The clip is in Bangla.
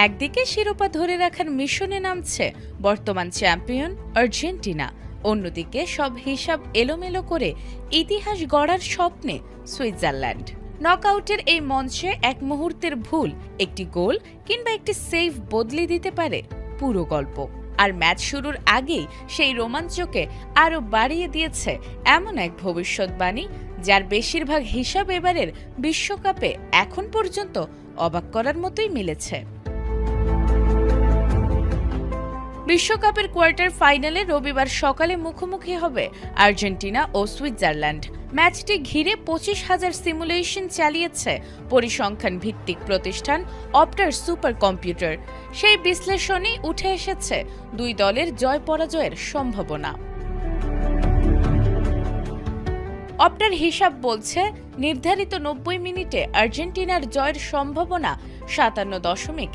একদিকে শিরোপা ধরে রাখার মিশনে নামছে বর্তমান চ্যাম্পিয়ন আর্জেন্টিনা, অন্যদিকে সব হিসাব এলোমেলো করে ইতিহাস গড়ার স্বপ্নে সুইজারল্যান্ড। নকআউটের এই মঞ্চে এক মুহূর্তের ভুল, একটি গোল কিংবা একটি সেভ বদলে দিতে পারে পুরো গল্প। আর ম্যাচ শুরুর আগেই সেই রোমাঞ্চকে আরও বাড়িয়ে দিয়েছে এমন এক ভবিষ্যৎবাণী, যার বেশিরভাগ হিসাব এবারের বিশ্বকাপে এখন পর্যন্ত অবাক করার মতোই মিলেছে। বিশ্বকাপের কোয়ার্টার ফাইনালে রবিবার সকালে মুখোমুখি হবে আর্জেন্টিনা ও সুইজারল্যান্ড। ম্যাচটি ঘিরে 25,000 সিমুলেশন চালিয়েছে পরিসংখ্যান ভিত্তিক প্রতিষ্ঠান অপটার সুপার কম্পিউটার। সেই বিশ্লেষণেই উঠে এসেছে দুই দলের জয় পরাজয়ের সম্ভাবনা। অপটার হিসাব বলছে নির্ধারিত 90 মিনিটে আর্জেন্টিনার জয়ের সম্ভাবনা 57.1।